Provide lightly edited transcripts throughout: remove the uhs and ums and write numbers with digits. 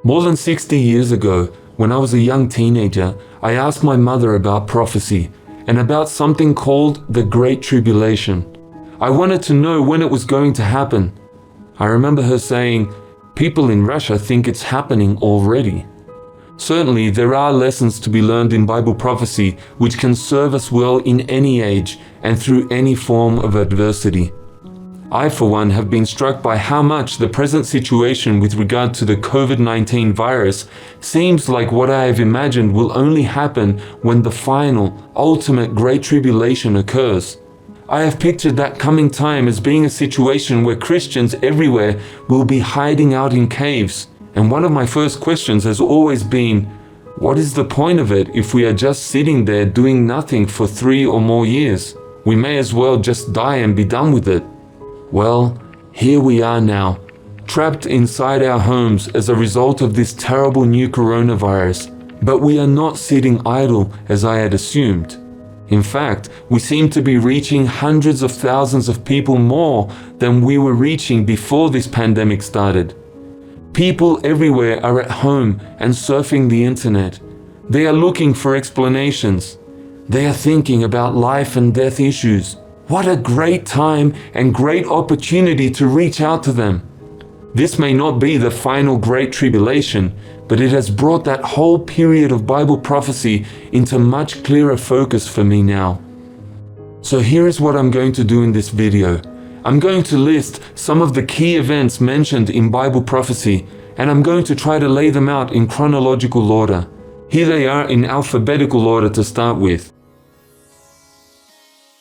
More than 60 years ago, when I was a young teenager, I asked my mother about prophecy and about something called the Great Tribulation. I wanted to know when it was going to happen. I remember her saying, "People in Russia think it's happening already." Certainly, there are lessons to be learned in Bible prophecy which can serve us well in any age and through any form of adversity. I, for one, have been struck by how much the present situation with regard to the COVID-19 virus seems like what I have imagined will only happen when the final, ultimate Great Tribulation occurs. I have pictured that coming time as being a situation where Christians everywhere will be hiding out in caves. And one of my first questions has always been, what is the point of it if we are just sitting there doing nothing for 3 or more years? We may as well just die and be done with it. Well, here we are now, trapped inside our homes as a result of this terrible new coronavirus. But we are not sitting idle as I had assumed. In fact, we seem to be reaching hundreds of thousands of people more than we were reaching before this pandemic started. People everywhere are at home and surfing the internet. They are looking for explanations. They are thinking about life and death issues. What a great time and great opportunity to reach out to them. This may not be the final Great Tribulation, but it has brought that whole period of Bible prophecy into much clearer focus for me now. So here is what I'm going to do in this video. I'm going to list some of the key events mentioned in Bible prophecy, and I'm going to try to lay them out in chronological order. Here they are in alphabetical order to start with.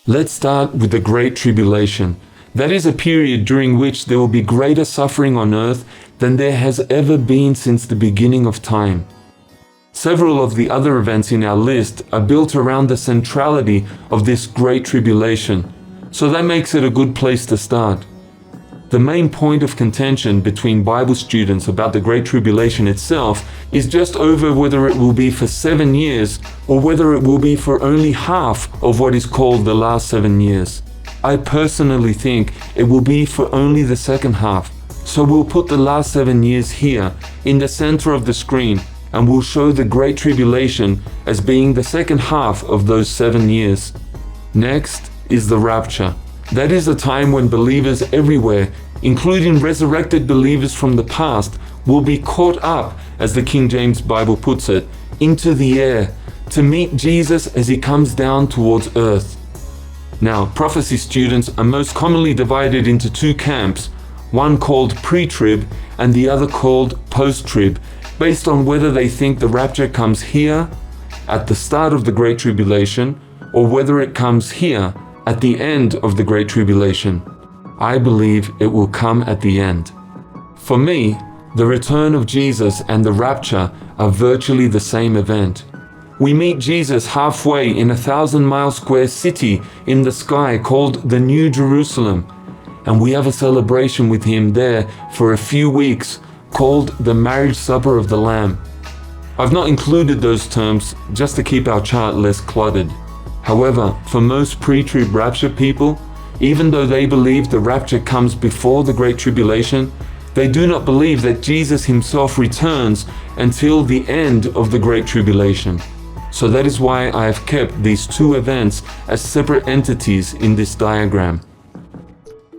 Let's start with the Great Tribulation. That is a period during which there will be greater suffering on earth than there has ever been since the beginning of time. Several of the other events in our list are built around the centrality of this Great Tribulation, so that makes it a good place to start. The main point of contention between Bible students about the Great Tribulation itself is just over whether it will be for 7 years or whether it will be for only half of what is called the last 7 years. I personally think it will be for only the second half, so we'll put the last 7 years here in the center of the screen, and we'll show the Great Tribulation as being the second half of those 7 years. Next is the rapture. That is a time when believers everywhere, including resurrected believers from the past, will be caught up, as the King James Bible puts it, into the air to meet Jesus as he comes down towards earth. Now, prophecy students are most commonly divided into 2 camps, one called pre-trib and the other called post-trib, based on whether they think the rapture comes here, at the start of the Great Tribulation, or whether it comes here, at the end of the Great Tribulation. I believe it will come at the end. For me, the return of Jesus and the rapture are virtually the same event. We meet Jesus halfway in a 1,000-mile square city in the sky called the New Jerusalem, and we have a celebration with him there for a few weeks called the Marriage Supper of the Lamb. I've not included those terms just to keep our chart less cluttered. However, for most pre-trib rapture people, even though they believe the rapture comes before the Great Tribulation, they do not believe that Jesus himself returns until the end of the Great Tribulation. So that is why I have kept these 2 events as separate entities in this diagram.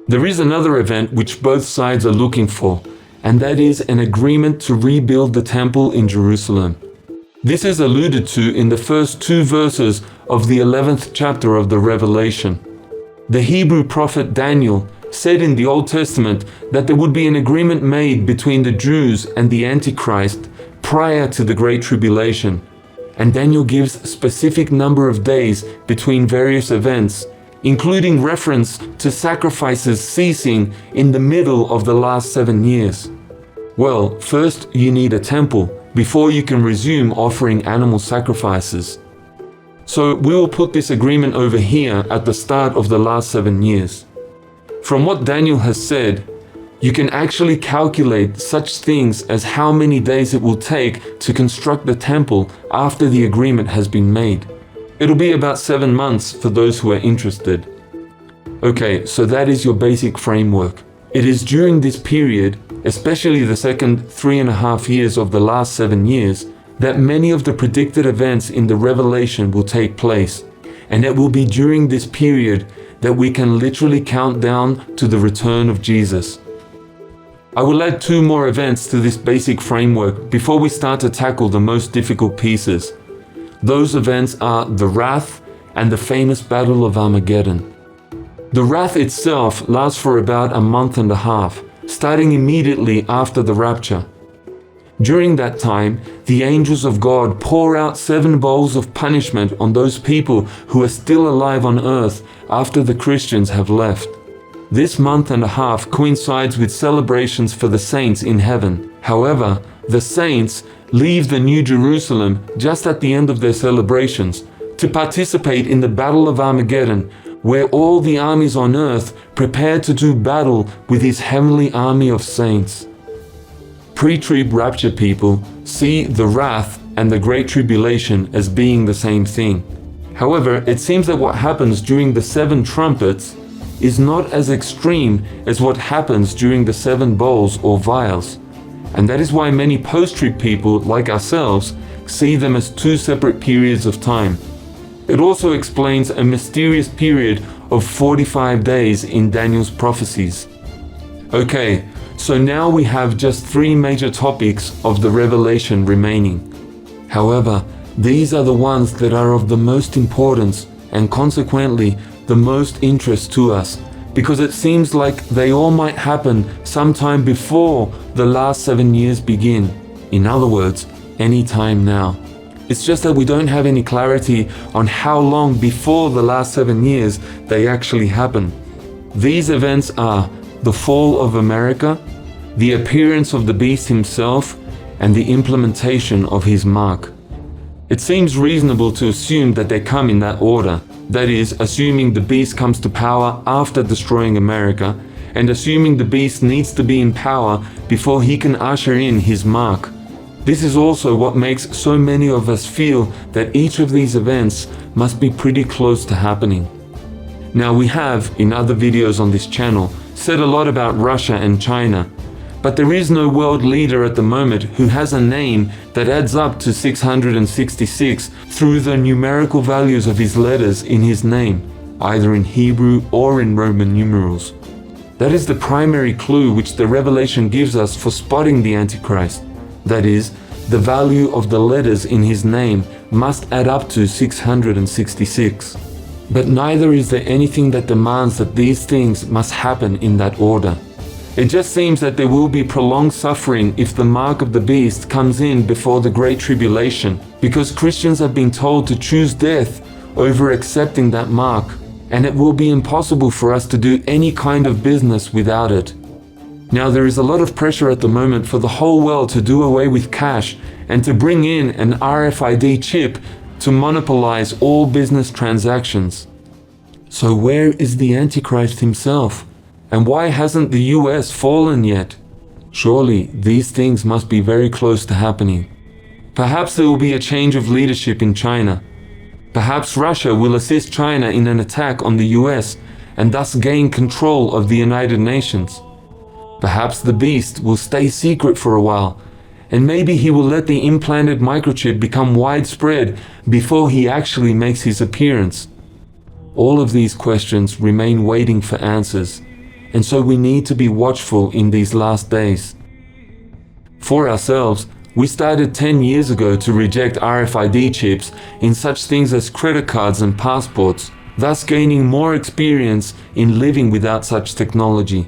There is another event which both sides are looking for, and that is an agreement to rebuild the temple in Jerusalem. This is alluded to in the first 2 verses of the 11th chapter of the Revelation. The Hebrew prophet Daniel said in the Old Testament that there would be an agreement made between the Jews and the Antichrist prior to the Great Tribulation. And Daniel gives a specific number of days between various events, including reference to sacrifices ceasing in the middle of the last 7 years. Well, first you need a temple before you can resume offering animal sacrifices. So we will put this agreement over here at the start of the last 7 years. From what Daniel has said, you can actually calculate such things as how many days it will take to construct the temple after the agreement has been made. It'll be about 7 months for those who are interested. Okay, so that is your basic framework. It is during this period, especially the second 3.5 years of the last 7 years, that many of the predicted events in the Revelation will take place. And it will be during this period that we can literally count down to the return of Jesus. I will add 2 more events to this basic framework before we start to tackle the most difficult pieces. Those events are the wrath and the famous Battle of Armageddon. The wrath itself lasts for about a month and a half, starting immediately after the rapture. During that time, the angels of God pour out 7 bowls of punishment on those people who are still alive on earth after the Christians have left. This month and a half coincides with celebrations for the saints in heaven. However, the saints leave the New Jerusalem just at the end of their celebrations to participate in the Battle of Armageddon, where all the armies on earth prepare to do battle with his heavenly army of saints. Pre-trib rapture people see the wrath and the Great Tribulation as being the same thing. However, it seems that what happens during the 7 trumpets is not as extreme as what happens during the 7 bowls or vials. And that is why many post-trib people, like ourselves, see them as 2 separate periods of time. It also explains a mysterious period of 45 days in Daniel's prophecies. Okay, so now we have just 3 major topics of the Revelation remaining. However, these are the ones that are of the most importance and consequently the most interest to us, because it seems like they all might happen sometime before the last 7 years begin. In other words, any time now. It's just that we don't have any clarity on how long before the last 7 years they actually happen. These events are the fall of America, the appearance of the beast himself, and the implementation of his mark. It seems reasonable to assume that they come in that order. That is, assuming the beast comes to power after destroying America, and assuming the beast needs to be in power before he can usher in his mark. This is also what makes so many of us feel that each of these events must be pretty close to happening. Now, we have, in other videos on this channel, said a lot about Russia and China, but there is no world leader at the moment who has a name that adds up to 666 through the numerical values of his letters in his name, either in Hebrew or in Roman numerals. That is the primary clue which the Revelation gives us for spotting the Antichrist. That is, the value of the letters in his name must add up to 666. But neither is there anything that demands that these things must happen in that order. It just seems that there will be prolonged suffering if the mark of the beast comes in before the Great Tribulation, because Christians have been told to choose death over accepting that mark, and it will be impossible for us to do any kind of business without it. Now, there is a lot of pressure at the moment for the whole world to do away with cash and to bring in an RFID chip to monopolize all business transactions. So where is the Antichrist himself? And why hasn't the US fallen yet? Surely these things must be very close to happening. Perhaps there will be a change of leadership in China. Perhaps Russia will assist China in an attack on the US and thus gain control of the United Nations. Perhaps the beast will stay secret for a while, and maybe he will let the implanted microchip become widespread before he actually makes his appearance. All of these questions remain waiting for answers, and so we need to be watchful in these last days. For ourselves, we started 10 years ago to reject RFID chips in such things as credit cards and passports, thus gaining more experience in living without such technology.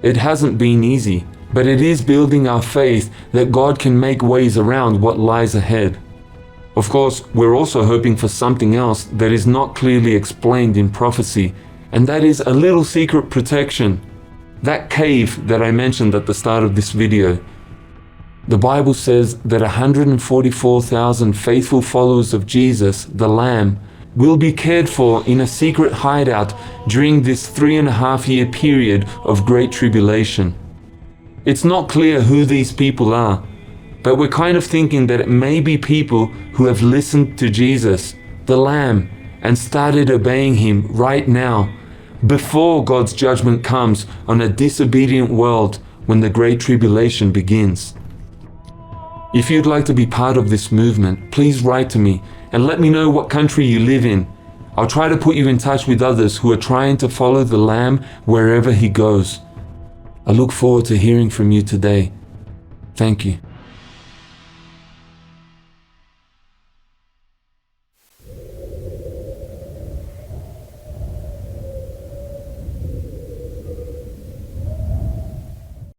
It hasn't been easy, but it is building our faith that God can make ways around what lies ahead. Of course, we're also hoping for something else that is not clearly explained in prophecy, and that is a little secret protection. That cave that I mentioned at the start of this video. The Bible says that 144,000 faithful followers of Jesus, the Lamb, will be cared for in a secret hideout during this 3.5-year period of Great Tribulation. It's not clear who these people are, but we're kind of thinking that it may be people who have listened to Jesus, the Lamb, and started obeying him right now, before God's judgment comes on a disobedient world when the Great Tribulation begins. If you'd like to be part of this movement, please write to me and let me know what country you live in. I'll try to put you in touch with others who are trying to follow the Lamb wherever he goes. I look forward to hearing from you today. Thank you.